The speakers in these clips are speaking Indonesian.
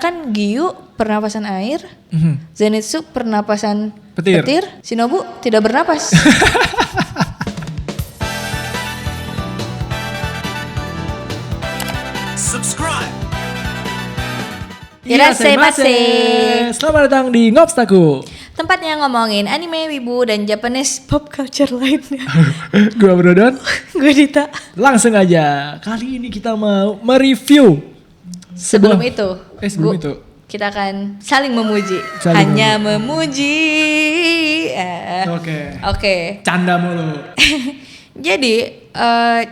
Sedangkan Giyu pernapasan air, Zenitsu pernapasan petir, Shinobu tidak bernapas. Subscribe. Irashaimase. Selamat datang di Ngobstaku. Tempatnya ngomongin anime, wibu, dan Japanese pop culture lainnya. Gua Brodon. Gue Dita. Langsung aja. Kali ini kita mau mereview. Sebelum itu, kita akan saling memuji. Hanya memuji. Oke. Canda mulu. Jadi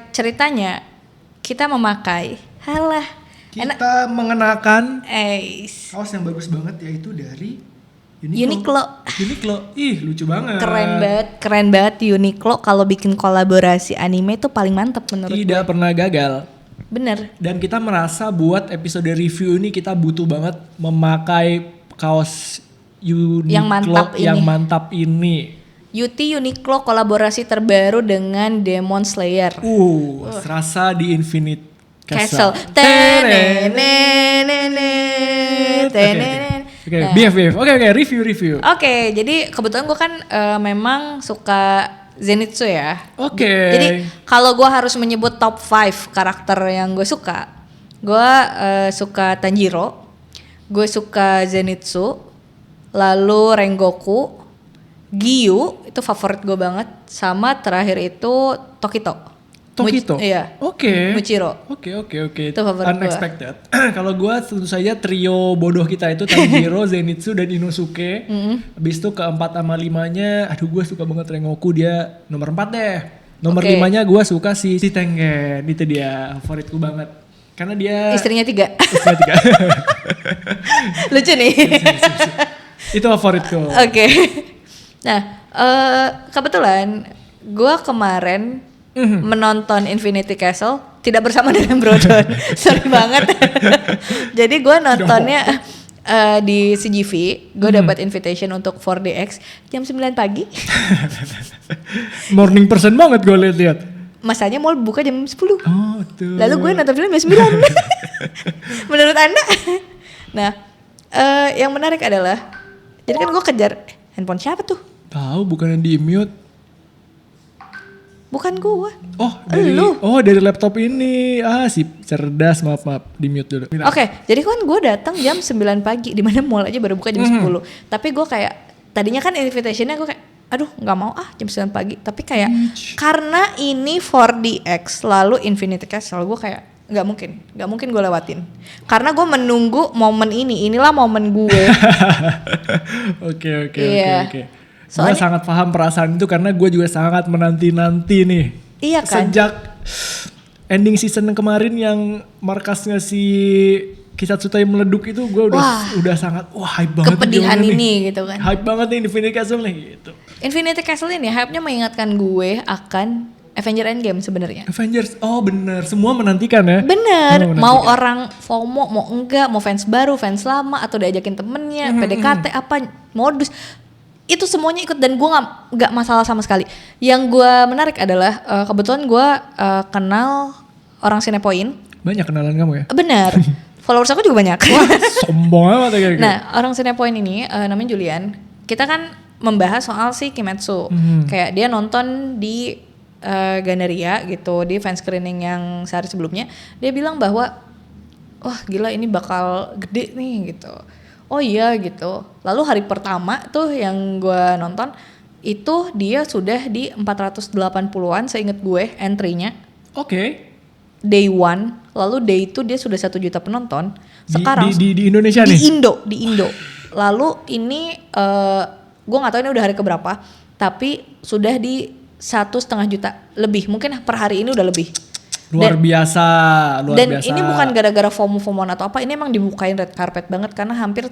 ceritanya kita memakai kita mengenakan Ace kaos yang bagus banget, yaitu dari Uniqlo. Ih, lucu banget. Keren banget Uniqlo kalau bikin kolaborasi anime tuh paling mantep menurut gue. Tidak pernah gagal. Bener. Dan kita merasa buat episode review ini kita butuh banget memakai kaos Uniqlo yang mantap ini. Yuti Uniqlo kolaborasi terbaru dengan Demon Slayer. Serasa di Infinite Castle. Oke, review. Oke, jadi kebetulan gue kan memang suka Zenitsu ya. Oke. Jadi kalau gue harus menyebut top 5 karakter yang gue suka suka Tanjiro, gue suka Zenitsu, lalu Rengoku, Giyu itu favorit gue banget, sama terakhir itu Tokito. Iya. Oke. Muchiro. Oke. Itu favorit unexpected. Kalau gue tentu saja trio bodoh kita itu Tanjiro, Zenitsu, dan Inosuke. Habis itu keempat sama limanya, aduh gue suka banget Rengoku, dia nomor 4 deh. Nomor 5-nya gue suka si Tengen, itu dia favoritku banget. Karena dia istrinya 3. Lucu nih. Itu favoritku. Oke. Nah, kebetulan gue kemarin menonton Infinity Castle tidak bersama dengan Brodon. Sorry banget. Jadi gue nontonnya di CGV. Gue dapat invitation untuk 4DX jam 9 pagi. Morning person banget gue lihat. Masanya mall buka jam 10. Oh, tuh. Lalu gue nonton film jam 9. Menurut Anda? Nah, yang menarik adalah, jadi kan gue kejar handphone siapa tuh? Tahu, bukan yang di mute. Bukan gue. Dari laptop ini. Si cerdas, maaf di mute dulu. Oke, jadi kan gue datang jam 9 pagi, di mana mall aja baru buka jam 10. Tapi gue kayak tadinya kan invitationnya gue kayak aduh nggak mau jam 9 pagi. Tapi kayak karena ini 4DX lalu Infinity Castle, gue kayak nggak mungkin gue lewatin. Karena gue menunggu momen ini. Inilah momen gue. Oke. Soalnya, gue sangat paham perasaan itu karena gue juga sangat menanti-nanti nih. Iya kan? Sejak ending season kemarin yang markasnya si Kisatsutai meleduk itu, gue udah sangat hype banget. Kepedihan ini gitu kan. Hype banget nih Infinity Castle nih gitu. Infinity Castle ini hype-nya mengingatkan gue akan Avengers Endgame sebenarnya. Avengers, bener. Semua menantikan ya. Bener. Mau orang FOMO, mau enggak, mau fans baru, fans lama, atau diajakin temennya, PDKT apa, modus. Itu semuanya ikut dan gue nggak masalah sama sekali. Yang gue menarik adalah kebetulan gue kenal orang Cinepoint. Banyak kenalan kamu ya? Bener. Followers aku juga banyak. Wah, sombong amat ya. Nah, orang Cinepoint ini namanya Julian. Kita kan membahas soal si Kimetsu. Kayak dia nonton di Gandaria gitu, di fan screening yang sehari sebelumnya. Dia bilang bahwa wah gila ini bakal gede nih gitu. Oh iya gitu. Lalu hari pertama tuh yang gue nonton itu dia sudah di 480-an seinget gue entry-nya. Oke. Day 1, lalu day 2 dia sudah 1 juta penonton. Sekarang di Indonesia nih? Di Indo. Lalu ini gue gak tahu ini udah hari keberapa, tapi sudah di 1,5 juta lebih. Mungkin per hari ini udah lebih. Luar biasa. Dan ini bukan gara-gara FOMO atau apa, ini emang dibukain red carpet banget karena hampir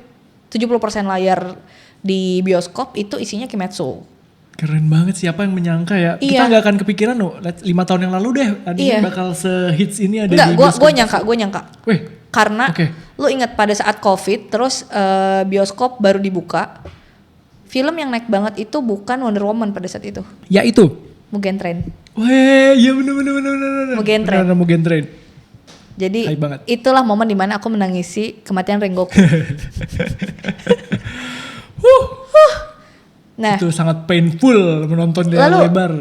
70% layar di bioskop itu isinya Kimetsu. Keren banget, siapa yang menyangka ya? Iya. Kita gak akan kepikiran 5 tahun yang lalu deh anime bakal se-hits ini ada di bioskop. Gue nyangka. Wih. Karena lu ingat pada saat Covid terus bioskop baru dibuka. Film yang naik banget itu bukan Wonder Woman pada saat itu. Ya itu. Mugen Train. Weh, iya bener. Mugen Train. Mugen Train. Jadi Hype banget. itulah momen dimana aku menangisi kematian Rengoku. Nah, Itu sangat painful menonton di lalu lebar.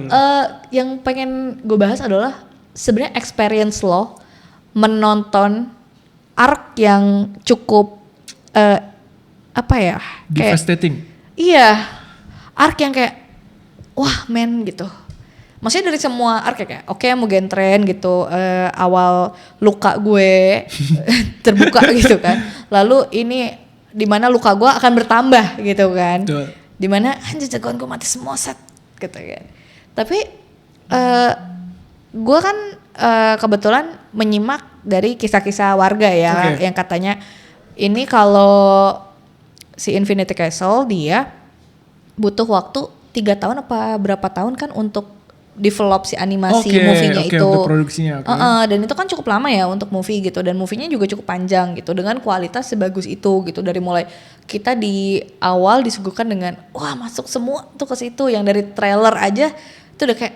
yang pengen gue bahas adalah sebenarnya experience lo menonton arc yang cukup apa ya? Kayak, Devastating. iya, arc yang kayak wah men gitu. Maksudnya dari semua arc kayak oke, Mugen Train gitu, awal luka gue terbuka gitu kan. Lalu ini dimana luka gue akan bertambah gitu kan. Betul. Dimana anjir jagoan gue mati semua set gitu kan. Tapi gue kan kebetulan menyimak dari kisah-kisah warga ya, yang katanya ini kalau si Infinity Castle dia butuh waktu 3 tahun apa berapa tahun kan untuk develop si animasi movie-nya itu. Untuk produksinya. Dan itu kan cukup lama ya untuk movie gitu, dan movie-nya juga cukup panjang gitu dengan kualitas sebagus itu gitu. Dari mulai kita di awal disuguhkan dengan wah masuk semua tuh ke situ, yang dari trailer aja itu udah kayak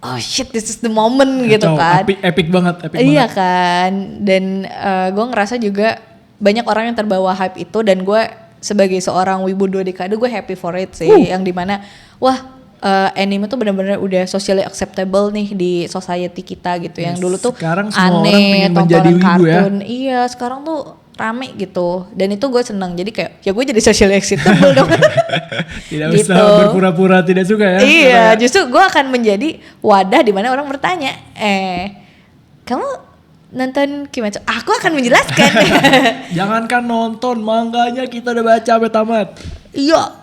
oh shit this is the moment gitu kan. Epic banget. Iya kan, dan gue ngerasa juga banyak orang yang terbawa hype itu, dan gue sebagai seorang wibu 2 dekade gue happy for it sih. Yang dimana wah anime tuh benar-benar udah socially acceptable nih di society kita gitu. Yang dulu tuh sekarang semua orang aneh, pengen menjadi tontonan wibu ya. kartun. Iya, sekarang tuh rame gitu. Dan itu gue seneng. Jadi kayak ya gue jadi socially acceptable dong. Tidak gitu. usah berpura-pura tidak suka ya. Iya, justru gue akan menjadi wadah di mana orang bertanya, kamu nonton Kimetsu? Aku akan menjelaskan. Jangankan nonton, manganya kita udah baca sampai tamat. Iya.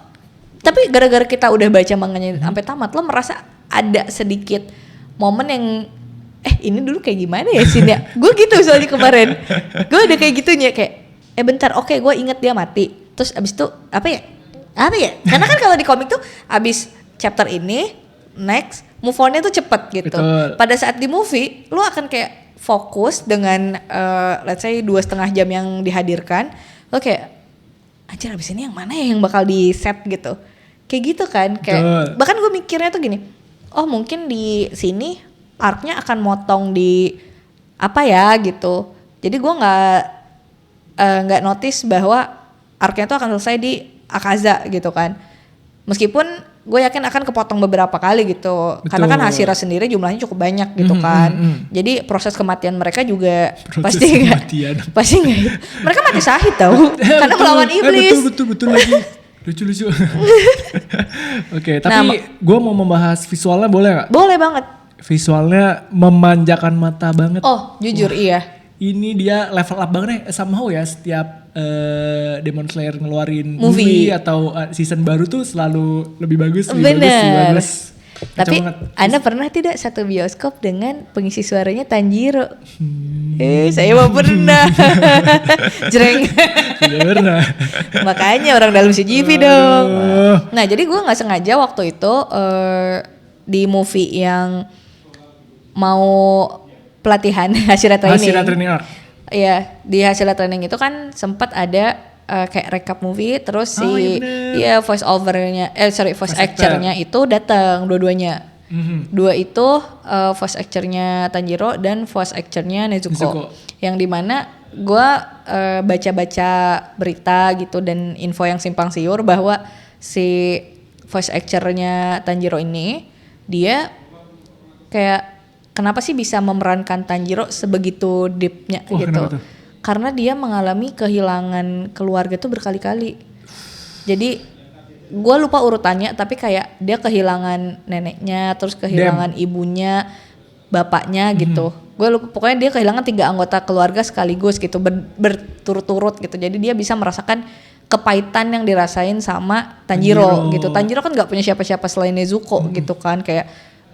Tapi gara-gara kita udah baca manganya sampai tamat, lo merasa ada sedikit momen yang ini dulu kayak gimana ya scene-nya? Gue gitu soalnya kemarin. Gue ada kayak gitunya kayak bentar, oke, gue inget dia mati. Terus abis itu apa ya? Karena kan kalau di komik tuh abis chapter ini next move on-nya tuh cepet gitu. Betul. Pada saat di movie lo akan kayak fokus dengan let's say 2,5 jam yang dihadirkan. Lo kayak anjir abis ini yang mana ya yang bakal di set gitu. Kayak gitu kan, kayak bahkan gue mikirnya tuh gini, oh mungkin di sini arc-nya akan motong di apa ya gitu. Jadi gue nggak notice bahwa arc-nya tuh akan selesai di Akaza gitu kan. Meskipun gue yakin akan kepotong beberapa kali gitu. Betul. Karena kan Hashira sendiri jumlahnya cukup banyak gitu kan. Jadi proses kematian mereka juga pasti nggak. Mereka mati syahid tau. Karena melawan iblis. Betul lagi. Lucu. Oke, tapi gue mau membahas visualnya boleh gak? Boleh banget. Visualnya memanjakan mata banget. Oh jujur iya. Ini dia level up banget somehow ya, setiap Demon Slayer ngeluarin movie atau season baru tuh selalu lebih bagus. Bagus. Tapi Anda pernah tidak satu bioskop dengan pengisi suaranya Tanjiro? Saya mah pernah. Jreng. Pernah. Makanya orang dalam CGV dong. Nah jadi gue gak sengaja waktu itu di movie yang mau pelatihan Hashira Training Arc. Iya, di Hashira Training itu kan sempat ada kayak recap movie, terus voice overnya, voice actornya itu datang dua-duanya. Dua itu voice actornya Tanjiro dan voice actornya Nezuko. Yang dimana gue baca-baca berita gitu dan info yang simpang siur bahwa si voice actornya Tanjiro ini dia kayak kenapa sih bisa memerankan Tanjiro sebegitu deepnya gitu? Karena dia mengalami kehilangan keluarga tuh berkali-kali. Jadi gue lupa urutannya, tapi kayak dia kehilangan neneknya, terus kehilangan ibunya, bapaknya gitu. Gue lupa, pokoknya dia kehilangan 3 anggota keluarga sekaligus gitu, berturut-turut gitu. Jadi dia bisa merasakan kepahitan yang dirasain sama Tanjiro gitu. Tanjiro kan nggak punya siapa-siapa selain Nezuko gitu kan, kayak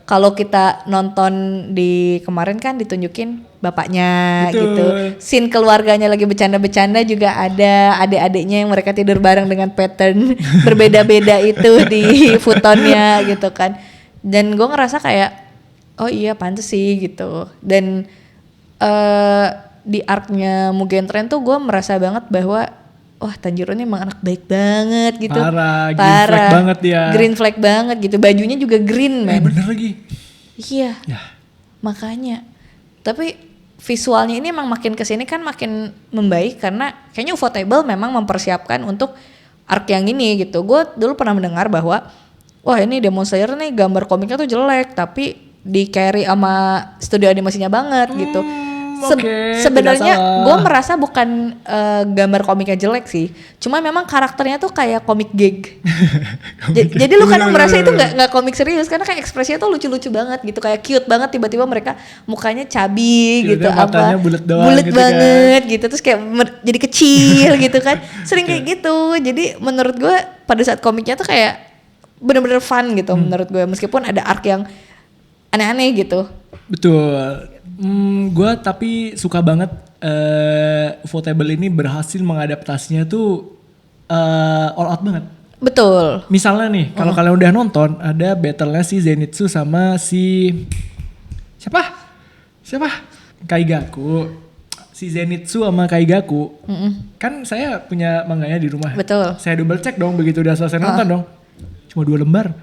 kalau kita nonton di kemarin kan ditunjukin bapaknya. Betul. Gitu. Scene keluarganya lagi bercanda-bercanda juga ada adik-adiknya yang mereka tidur bareng dengan pattern berbeda-beda itu di futonnya gitu kan. Dan gue ngerasa kayak oh iya pantes sih gitu. Dan di arc-nya Mugen Train tuh gue merasa banget bahwa wah Tanjiro ini emang anak baik banget gitu. Parah. Green flag banget dia. Green flag banget gitu. Bajunya juga green man. Bener lagi. Iya. Ya. Makanya. Tapi visualnya ini emang makin kesini kan makin membaik karena kayaknya Ufotable memang mempersiapkan untuk arc yang ini gitu. Gue dulu pernah mendengar bahwa wah ini Demon Slayer nih gambar komiknya tuh jelek tapi di carry sama studio animasinya banget gitu. Sebenarnya gue merasa bukan gambar komiknya jelek sih, cuma memang karakternya tuh kayak komik gag. Jadi lu kadang merasa itu nggak komik serius karena kayak ekspresinya tuh lucu-lucu banget gitu, kayak cute banget, tiba-tiba mereka mukanya cabi gitu, matanya bulat gitu banget kan. gitu, terus kayak jadi kecil gitu kan, sering kayak gitu. Jadi menurut gue pada saat komiknya tuh kayak bener-bener fun gitu menurut gue, meskipun ada arc yang aneh-aneh gitu. Betul. Gue tapi suka banget Ufotable ini berhasil mengadaptasinya tuh all out banget. Betul. Misalnya nih, kalau kalian udah nonton, ada battle-nya si Zenitsu sama si siapa? Kaigaku. Si Zenitsu sama Kaigaku. Kan saya punya manganya di rumah. Betul. Saya double check dong begitu udah selesai nonton dong. Cuma 2 lembar.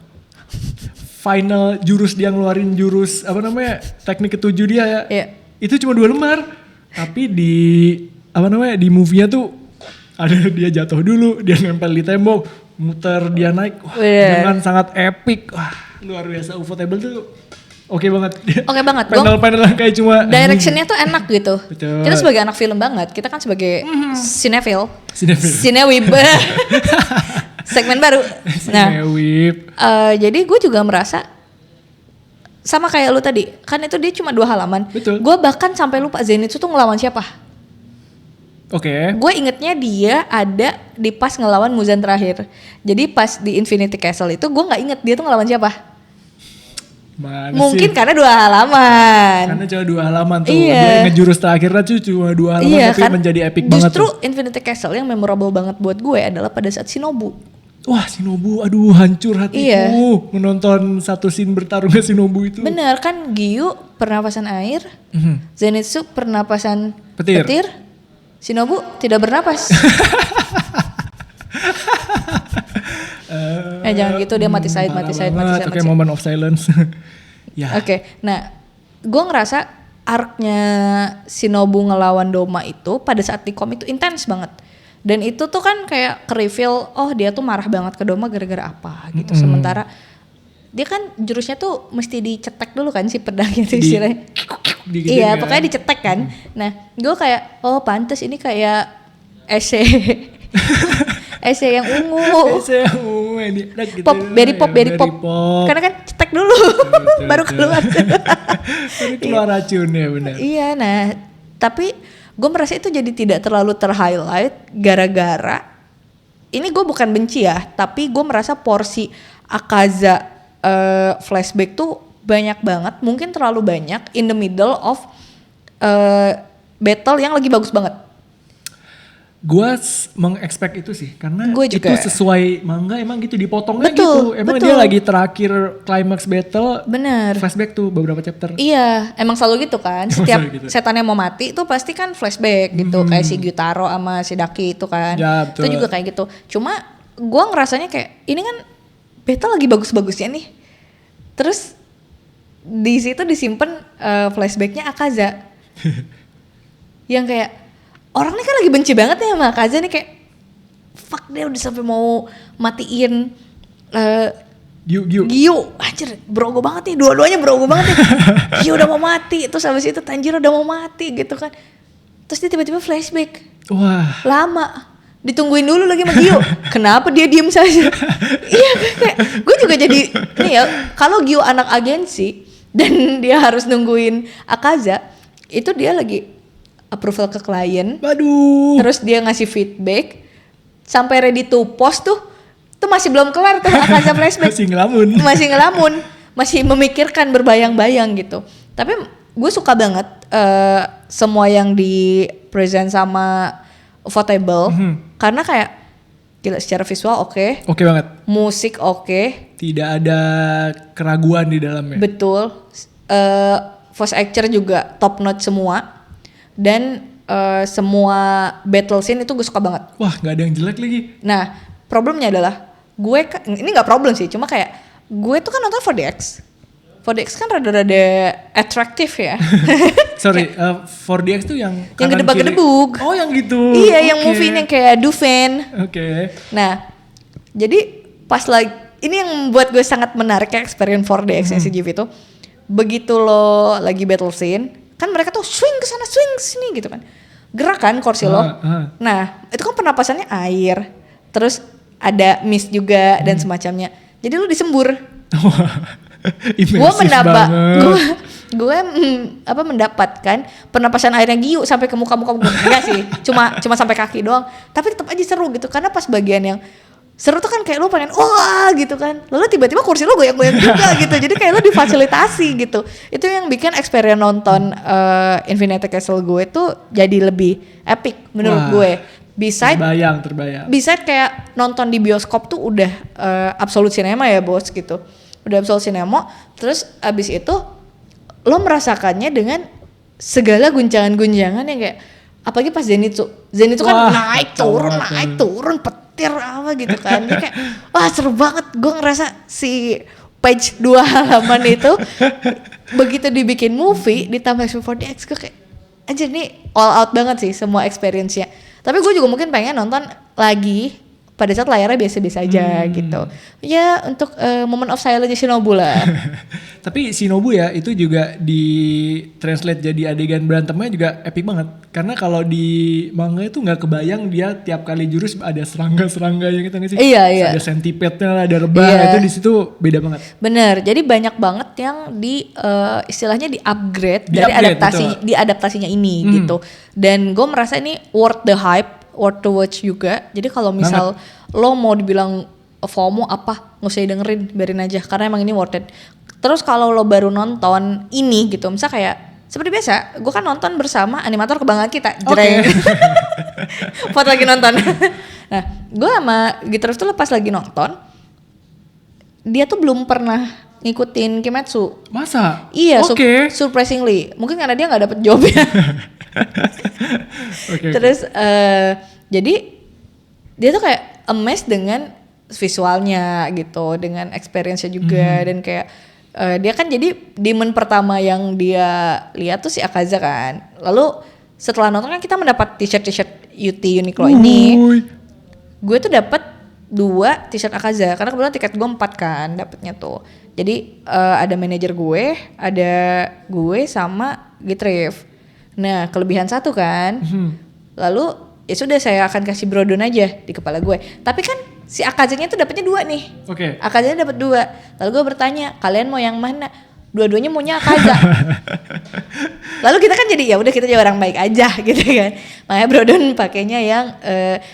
Final jurus dia ngeluarin jurus teknik ketujuh dia ya. Yeah. Itu cuma 2 lembar. Tapi di movie-nya tuh ada dia jatuh dulu, dia nempel di tembok, muter dia naik. Wah, dengan sangat epic. Wah, luar biasa. Ufotable tuh oke banget. Oke banget. Panel kayak cuma directionnya tuh enak gitu. Betul. Kita sebagai anak film banget, kita kan sebagai cinephile. Cinewib. Segmen baru. Nah, jadi gue juga merasa sama kayak lu tadi, kan itu dia cuma 2 halaman. Betul. Gue bahkan sampai lupa Zenitsu tuh ngelawan siapa. Oke. Gue ingetnya dia ada di pas ngelawan Muzan terakhir. Jadi pas di Infinity Castle itu gue nggak inget dia tuh ngelawan siapa. Mungkin karena 2 halaman. Karena cuma 2 halaman tuh. Iya. Dia inget jurus terakhirnya tuh cuma 2 halaman tapi kan menjadi epic banget. Justru Infinity Castle yang memorable banget buat gue adalah pada saat Shinobu. Wah, Shinobu, aduh hancur hatiku. Iya. Menonton satu scene bertarungnya Shinobu itu. Bener kan, Giyu pernapasan air, Zenitsu pernapasan petir, Shinobu tidak bernapas. Jangan gitu, dia mati side. Oke, moment of silence. Ya. Oke, nah gue ngerasa arc-nya Shinobu ngelawan Doma itu pada saat di komik itu intens banget. Dan itu tuh kan kayak ke-reveal, oh dia tuh marah banget ke Doma gara-gara apa gitu. Sementara dia kan jurusnya tuh mesti dicetek dulu kan si pedangnya tuh istilahnya. Iya, pokoknya dicetek kan. Nah, gue kayak, oh pantes ini kayak esai yang ungu. Esai yang ungu yang gitu. Berry pop. Karena kan cetek dulu baru keluar. Baru keluar racunnya benar. Iya, nah tapi gue merasa itu jadi tidak terlalu ter-highlight gara-gara ini gue bukan benci ya, tapi gue merasa porsi Akaza flashback tuh banyak banget, mungkin terlalu banyak in the middle of battle yang lagi bagus banget. Gue mengexpect itu sih, karena itu sesuai manga emang gitu dipotongnya gitu. Emang dia lagi terakhir climax battle, bener. Flashback tuh beberapa chapter. Iya, emang selalu gitu kan. Setiap gitu. Setan yang mau mati itu pasti kan flashback gitu, kayak si Gyutaro sama si Daki itu kan. Ya, itu juga kayak gitu. Cuma gue ngerasanya kayak ini kan battle lagi bagus-bagusnya nih. Terus di situ disimpan flashbacknya Akaza, yang kayak orang ini kan lagi benci banget nih sama Akaza nih, kayak fuck dia udah sampai mau matiin Giyu. Anjir, berogo banget nih, dua-duanya berogo banget nih. Giyu udah mau mati, terus habis itu Tanjiro udah mau mati gitu kan. Terus dia tiba-tiba flashback. Wah. Lama. Ditungguin dulu lagi sama Giyu. Kenapa dia diem saja? Iya, kayak gue juga jadi nih ya, kalau Giyu anak agensi dan dia harus nungguin Akaza, itu dia lagi approval ke klien. Waduh. Terus dia ngasih feedback sampai ready to post tuh masih belum kelar tuh Akaza flashback. Masih ngelamun, masih memikirkan berbayang-bayang gitu. Tapi gue suka banget semua yang di present sama Ufotable, karena kayak gila secara visual oke banget, musik oke, tidak ada keraguan di dalamnya. Betul. Voice actor juga top notch semua. Dan semua battle scene itu gue suka banget. Wah, nggak ada yang jelek lagi. Nah, problemnya adalah ini nggak problem sih, cuma kayak gue tuh kan nonton 4DX. 4DX kan rada-rada atraktif ya. Sorry, 4DX tuh yang gedebak-gedebuk. Oh yang gitu. Iya, yang movie yang kayak Dufan. Oke. Nah, jadi pas lagi, ini yang membuat gue sangat menarik ya experience 4DX CGV itu. Begitu lo lagi battle scene, kan mereka tuh swing ke sana, swing sini gitu kan. Gerak kan kursi lo. Nah, itu kan pernapasannya air. Terus ada mist juga dan semacamnya. Jadi lo disembur. Gue mendapatkan pernapasan air yang giu sampai ke muka-muka gue. Enggak sih, cuma sampai kaki doang. Tapi tetap aja seru gitu karena pas bagian yang seru tuh kan kayak lo pengen wah gitu kan. Lalu tiba-tiba kursi lo goyang-goyang juga gitu. Jadi kayak lo difasilitasi gitu. Itu yang bikin experience nonton Infinite Castle gue tuh jadi lebih epic menurut gue. Terbayang. Beside kayak nonton di bioskop tuh udah absolute cinema ya bos gitu. Udah absolute cinema. Terus abis itu lo merasakannya dengan segala guncangan-guncangan yang kayak apalagi pas Zenitsu kan naik turun petir apa gitu kan. Jadi kayak wah seru banget. Gue ngerasa si page 2 halaman itu begitu dibikin movie ditambah 4DX gue kayak anjir nih all out banget sih semua experience-nya. Tapi gue juga mungkin pengen nonton lagi pada saat layarnya biasa-biasa aja gitu. Ya untuk moment of silence Shinobu lah. Tapi Shinobu ya itu juga di translate jadi adegan berantemnya juga epic banget. Karena kalau di manga itu nggak kebayang dia tiap kali jurus ada serangga gitu nggak sih? Iya. Ada centipede-nya, ada rebah, itu di situ beda banget. Bener, jadi banyak banget yang di istilahnya di upgrade dari adaptasinya ini gitu. Dan gue merasa ini worth the hype. Worth to watch juga. Jadi kalau misal lo mau dibilang FOMO apa nggak usah dengerin, biarin aja karena emang ini worth it. Terus kalau lo baru nonton ini gitu, misal kayak seperti biasa, gue kan nonton bersama animator kebanggaan kita, Jreng. Pas lagi nonton. Nah, gue sama Giterus tuh pas lagi nonton, dia tuh belum pernah ngikutin Kimetsu. Masa? Iya, surprisingly. Mungkin karena dia nggak dapet job ya. Terus jadi dia tuh kayak amazed dengan visualnya gitu, dengan experience-nya juga dan kayak dia kan jadi demon pertama yang dia lihat tuh si Akaza kan. Lalu setelah nonton kan kita mendapat t-shirt UT Uniqlo ini. Gue tuh dapat 2 t-shirt Akaza karena kebetulan tiket gue 4 kan dapetnya tuh. Jadi ada manajer gue, ada gue sama Gitrif. Nah kelebihan 1 kan, lalu ya sudah saya akan kasih brodon aja di kepala gue. Tapi kan si Akazanya tuh dapatnya 2 nih. Akazanya dapat 2. Lalu gue bertanya, kalian mau yang mana? Dua-duanya maunya Akaza. Lalu kita kan jadi ya udah kita jadi orang baik aja gitu kan. Makanya brodon pakainya yang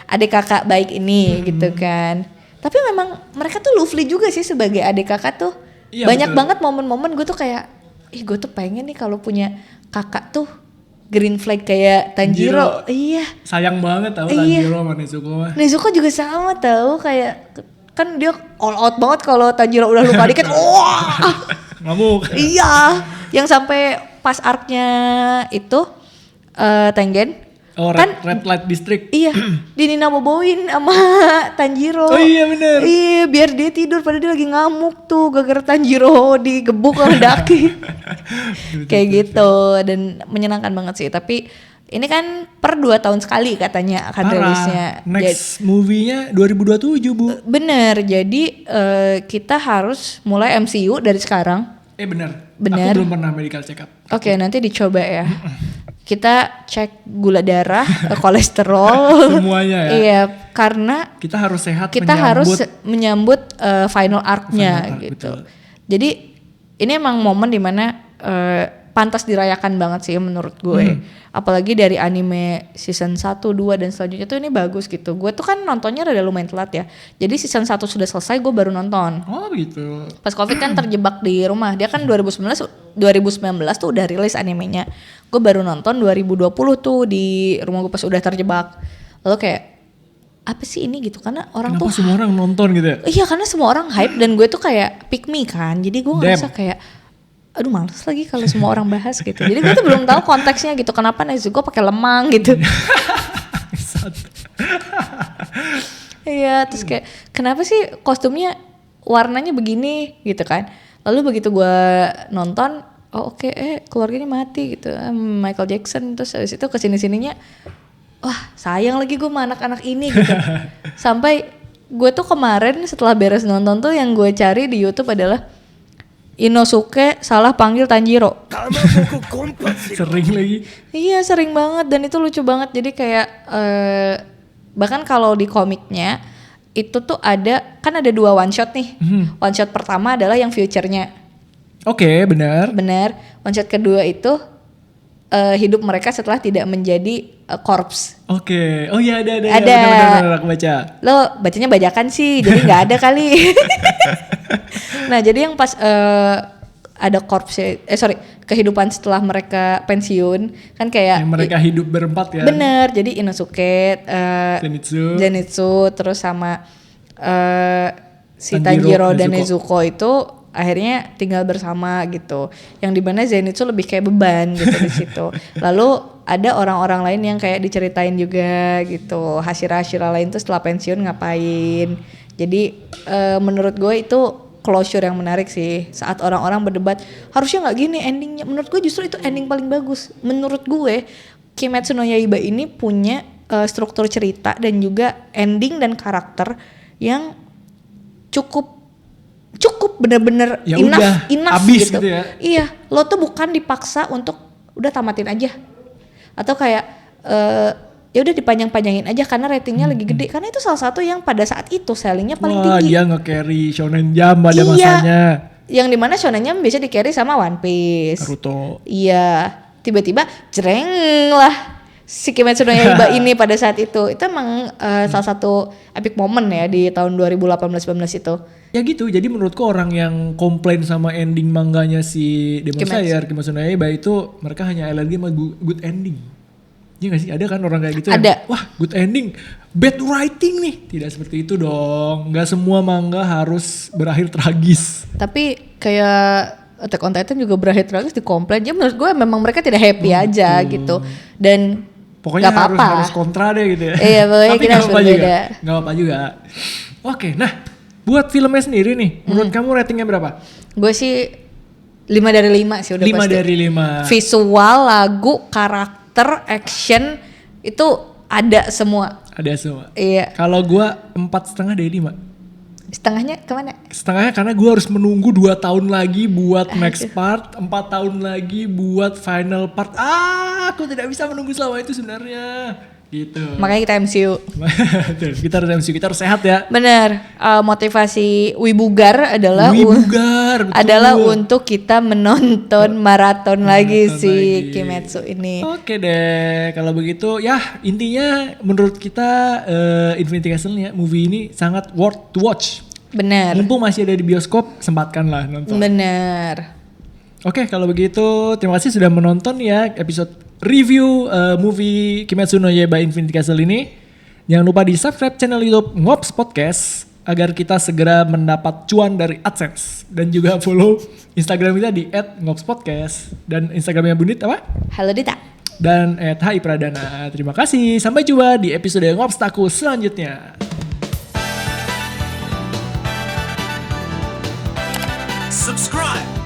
adik kakak baik ini gitu kan. Tapi memang mereka tuh lovely juga sih sebagai adik kakak tuh. Iya, banyak banget momen-momen gue tuh kayak, gue tuh pengen nih kalau punya kakak tuh green flag kayak Tanjiro. Iya. Sayang banget tau Tanjiro sama Nezuko. Nezuko juga sama tau, kayak kan dia all out banget kalau Tanjiro udah lupa dikit. Ngamuk. Iya. Yang sampai pas arc-nya itu Tengen. Red Light District. Iya. Dinina boboin sama Tanjiro. Oh iya bener. Iya biar dia tidur padahal dia lagi ngamuk tuh gara-gara Tanjiro digebuk sama Daki. Kayak gitu dan menyenangkan banget sih. Tapi ini kan per 2 tahun sekali katanya akan rilisnya. Next movie-nya 2027 Bu. Bener. Jadi kita harus mulai MCU dari sekarang. Bener. Aku belum pernah medical check up. Oke, nanti dicoba ya. Kita cek gula darah, kolesterol, semuanya ya. Iya, karena kita harus sehat. Kita harus menyambut final arc-nya gitu. Betul. Jadi ini emang momen dimana pantas dirayakan banget sih menurut gue. Apalagi dari anime season 1, 2 dan selanjutnya tuh ini bagus gitu. Gue tuh kan nontonnya rada lumayan telat ya. Jadi season 1 sudah selesai gue baru nonton. Oh gitu. Pas Covid kan terjebak di rumah. Dia kan 2019 tuh udah rilis animenya. Gue baru nonton 2020 tuh di rumah gue pas udah terjebak. Lalu kayak apa sih ini gitu, karena orang kenapa tuh semua orang nonton gitu ya? Iya karena semua orang hype dan gue tuh kayak pick me kan. Jadi gue ngerasa kayak aduh males lagi kalau semua orang bahas gitu. Jadi gue tuh belum tahu konteksnya gitu. Kenapa Nezuko pakai lemang gitu. Iya terus kayak kenapa sih kostumnya warnanya begini gitu kan. Lalu begitu gue nonton, oh oke, keluarganya mati gitu, Michael Jackson. Terus habis itu kesini-sininya, wah sayang lagi gue sama anak-anak ini gitu. Sampai gue tuh kemarin setelah beres nonton tuh yang gue cari di YouTube adalah Inosuke salah panggil Tanjiro. Sering lagi. Iya sering banget dan itu lucu banget. Jadi kayak bahkan kalau di komiknya itu tuh kan ada 2 one shot nih. One shot pertama adalah yang future-nya. Oke, benar. Benar. One shot kedua itu hidup mereka setelah tidak menjadi corpse. Oke. Oh iya ada. Benar, aku baca. Lo bacanya bajakan sih, jadi nggak ada kali. Nah jadi yang pas ada corpse, kehidupan setelah mereka pensiun kan kayak yang mereka hidup berempat ya. Bener, jadi Inosuke, Zenitsu, terus sama si Tanjiro dan Nezuko itu akhirnya tinggal bersama gitu. Yang dimana Zenitsu lebih kayak beban gitu di situ. Lalu ada orang-orang lain yang kayak diceritain juga gitu. Hashira lain tuh setelah pensiun ngapain. Jadi menurut gue itu closure yang menarik sih. Saat orang-orang berdebat harusnya nggak gini endingnya. Menurut gue justru itu ending paling bagus. Menurut gue Kimetsu no Yaiba ini punya struktur cerita dan juga ending dan karakter yang cukup bener-bener ya enough abis gitu. ya. Iya, lo tuh bukan dipaksa untuk udah tamatin aja. Atau kayak ya udah dipanjang-panjangin aja karena ratingnya lagi gede. Karena itu salah satu yang pada saat itu sellingnya paling tinggi. Dia nge-carry Shonen Jump pada masanya. Yang dimana Shonen Jump biasa di-carry sama One Piece. Naruto. Iya, tiba-tiba jreng lah si Kimetsu no Yaiba ini pada saat itu. Itu emang salah satu epic moment ya di tahun 2018-19 itu. Ya gitu, jadi menurutku orang yang komplain sama ending manganya si Demon Slayer, Kimetsu no Yaiba itu mereka hanya alergi sama good ending. Iya gak sih? Ada kan orang kayak gitu ada. Wah good ending, bad writing nih. Tidak seperti itu dong, gak semua manga harus berakhir tragis. Tapi kayak Attack on Titan juga berakhir tragis dikomplain. Ya menurut gue memang mereka tidak happy aja gitu. Dan pokoknya gak harus kontra deh gitu ya. Iya pokoknya kita harus berbeda. Gak apa-apa juga. Oke, nah buat filmnya sendiri nih, menurut kamu ratingnya berapa? Gue sih 5 dari 5 sih udah 5 pasti. 5 dari 5. Visual, lagu, karakter, action itu ada semua. Ada semua. Iya. Kalau gue 4,5 dari 5. Setengahnya kemana? Setengahnya karena gue harus menunggu 2 tahun lagi buat next part, 4 tahun lagi buat final part. Aku tidak bisa menunggu selama itu sebenarnya. Gitu. Makanya kita MCU. Kita harus MCU, kita harus sehat ya. Bener, motivasi Wibugar adalah adalah untuk kita menonton maraton lagi si Kimetsu ini. Oke deh, kalau begitu ya intinya menurut kita Infinity Castle ya, movie ini sangat worth to watch. Bener. Mumpung masih ada di bioskop, sempatkanlah nonton. Bener. Oke, kalau begitu terima kasih sudah menonton ya episode review movie Kimetsu no Yaiba Infinity Castle ini. Jangan lupa di subscribe channel YouTube Ngops Podcast agar kita segera mendapat cuan dari AdSense. Dan juga follow Instagram kita di @ngopspodcast. Dan Instagramnya Bundit apa? Halo Dita. Dan @haipradana. Terima kasih, sampai jumpa di episode Ngops Taku selanjutnya. Subscribe.